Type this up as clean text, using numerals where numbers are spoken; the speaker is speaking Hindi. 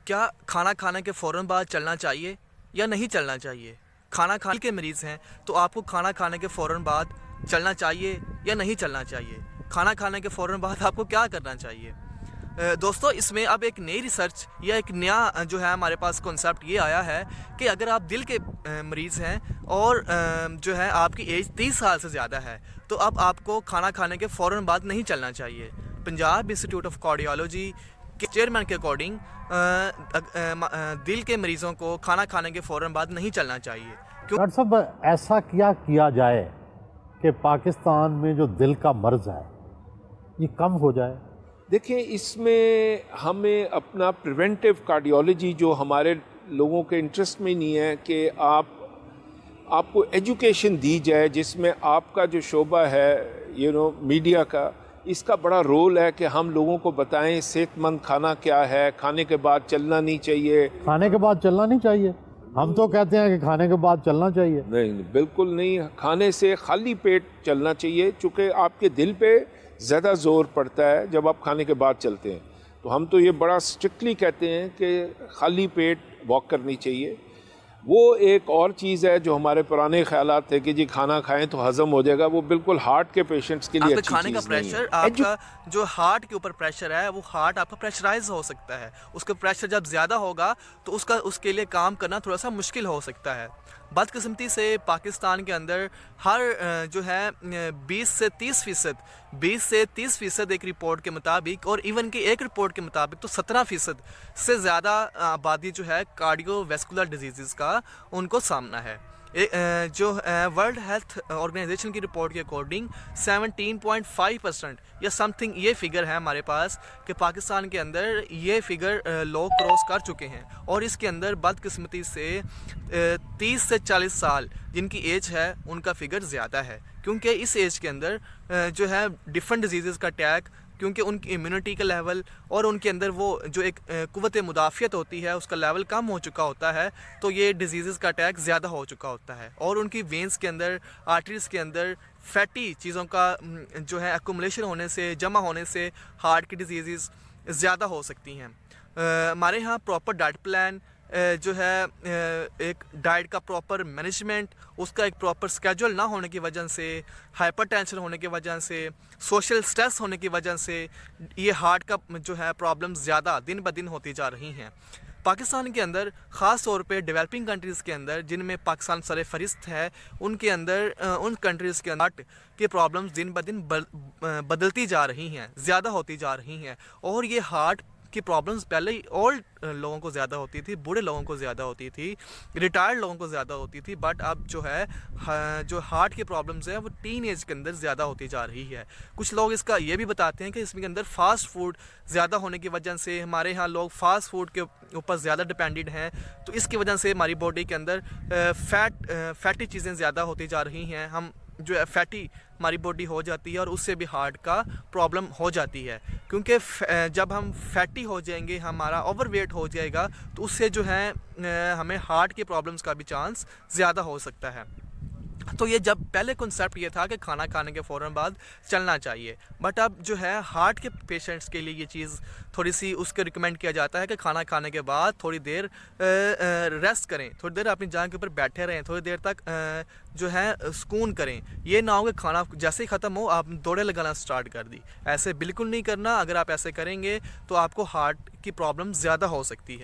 क्या खाना खाने के फ़ौरन बाद चलना चाहिए या नहीं चलना चाहिए? खाना खाने के मरीज़ हैं तो आपको खाना खाने के फ़ौरन बाद चलना चाहिए या नहीं चलना चाहिए? खाना खाने के फ़ौरन बाद आपको क्या करना चाहिए? दोस्तों, इसमें अब एक नई रिसर्च या एक नया जो है हमारे पास कॉन्सेप्ट ये आया है कि अगर आप दिल के मरीज़ हैं और जो है आपकी एज 30 साल से ज़्यादा है तो अब आपको खाना खाने के फ़ौरन बाद नहीं चलना चाहिए। पंजाब इंस्टीट्यूट ऑफ कार्डियोलॉजी के चेयरमैन के अकॉर्डिंग दिल के मरीज़ों को खाना खाने के फ़ौरन बाद नहीं चलना चाहिए। क्यों? डॉक्टर साहब, ऐसा क्या किया जाए कि पाकिस्तान में जो दिल का मर्ज़ है ये कम हो जाए? देखिए, इसमें हमें अपना प्रिवेंटिव कार्डियोलॉजी जो हमारे लोगों के इंटरेस्ट में नहीं है कि आपको एजुकेशन दी जाए, जिसमें आपका जो शोबा है मीडिया का, इसका बड़ा रोल है कि हम लोगों को बताएं सेहतमंद खाना क्या है, खाने के बाद चलना नहीं चाहिए। खाने के बाद चलना नहीं चाहिए? हम तो कहते हैं कि खाने के बाद चलना चाहिए। नहीं, बिल्कुल नहीं। खाने से खाली पेट चलना चाहिए, चूँकि आपके दिल पे ज़्यादा ज़ोर पड़ता है जब आप खाने के बाद चलते हैं। तो हम तो ये बड़ा स्ट्रिक्टली कहते हैं कि खाली पेट वॉक करनी चाहिए। वो एक और चीज़ है जो हमारे पुराने ख्यालात थे कि जी खाना खाएं तो हज़म हो जाएगा, वो बिल्कुल हार्ट के पेशेंट्स के लिए अच्छी खाने का चीज़ नहीं प्रेशर, है। आपका जो हार्ट के ऊपर प्रेशर है वो हार्ट आपका प्रेशराइज हो सकता है। उसका प्रेशर जब ज़्यादा होगा तो उसके लिए काम करना थोड़ा सा मुश्किल हो सकता है। बदकिस्मती से पाकिस्तान के अंदर हर जो है 20 से 30% एक रिपोर्ट के मुताबिक, और इवन की एक रिपोर्ट के मुताबिक तो 17% से ज़्यादा आबादी जो है कार्डियोवैस्कुलर डिजीज़ का उनको सामना है। जो वर्ल्ड हेल्थ ऑर्गेनाइजेशन की रिपोर्ट के अकॉर्डिंग 17.5% या समथिंग ये फिगर है हमारे पास कि पाकिस्तान के अंदर ये फिगर लोग क्रॉस कर चुके हैं। और इसके अंदर बदकिस्मती से 30 से 40 साल जिनकी एज है उनका फिगर ज़्यादा है, क्योंकि इस एज के अंदर जो है डिफरेंट डिजीज़ का अटैक, क्योंकि उनकी इम्यूनिटी का लेवल और उनके अंदर वो जो एक कुव्वत मुदाफ़ियत होती है उसका लेवल कम हो चुका होता है, तो ये डिजीज़ का अटैक ज़्यादा हो चुका होता है। और उनकी वेंस के अंदर, आर्टरीज़ के अंदर फैटी चीज़ों का जो है एक्युमुलेशन होने से, जमा होने से हार्ट की डिजीज़ ज़्यादा हो सकती हैं। हमारे यहाँ प्रॉपर डाइट प्लान जो है, एक डाइट का प्रॉपर मैनेजमेंट, उसका एक प्रॉपर स्केड्यूल ना होने की वजह से, हाइपरटेंशन होने की वजह से, सोशल स्ट्रेस होने की वजह से ये हार्ट का जो है प्रॉब्लम्स ज़्यादा दिन ब दिन होती जा रही हैं। पाकिस्तान के अंदर ख़ास तौर पे डेवलपिंग कंट्रीज़ के अंदर, जिनमें पाकिस्तान सरफ़हरिस्त है, उनके अंदर उन कंट्रीज़ के अंदर की प्रॉब्लम्स दिन ब दिन बदलती जा रही हैं, ज़्यादा होती जा रही हैं। और ये हार्ट की प्रॉब्लम्स पहले ओल्ड लोगों को ज़्यादा होती थी, बूढ़े लोगों को ज़्यादा होती थी, रिटायर्ड लोगों को ज़्यादा होती थी, बट अब जो है जो हार्ट की प्रॉब्लम्स हैं वो टीन एज के अंदर ज़्यादा होती जा रही है। कुछ लोग इसका ये भी बताते हैं कि इसमें अंदर फास्ट फूड ज़्यादा होने की वजह से, हमारे यहाँ लोग फास्ट फूड के ऊपर ज़्यादा डिपेंडेड हैं, तो इसकी वजह से हमारी बॉडी के अंदर फैटी चीज़ें ज़्यादा होती जा रही हैं। हम जो है फैटी हमारी बॉडी हो जाती है और उससे भी हार्ट का प्रॉब्लम हो जाती है, क्योंकि जब हम फैटी हो जाएंगे, हमारा ओवरवेट हो जाएगा, तो उससे जो है हमें हार्ट की प्रॉब्लम्स का भी चांस ज़्यादा हो सकता है। तो ये जब पहले कॉन्सेप्ट ये था कि खाना खाने के फ़ौरन बाद चलना चाहिए, बट अब जो है हार्ट के पेशेंट्स के लिए ये चीज़ थोड़ी सी उसके रिकमेंड किया जाता है कि खाना खाने के बाद थोड़ी देर रेस्ट करें, थोड़ी देर अपनी जगह के ऊपर बैठे रहें, थोड़ी देर तक जो है सुकून करें। ये ना हो कि खाना जैसे ही ख़त्म हो आप दौड़े लगाना स्टार्ट कर दी। ऐसे बिल्कुल नहीं करना। अगर आप ऐसे करेंगे तो आपको हार्ट की प्रॉब्लम ज़्यादा हो सकती है।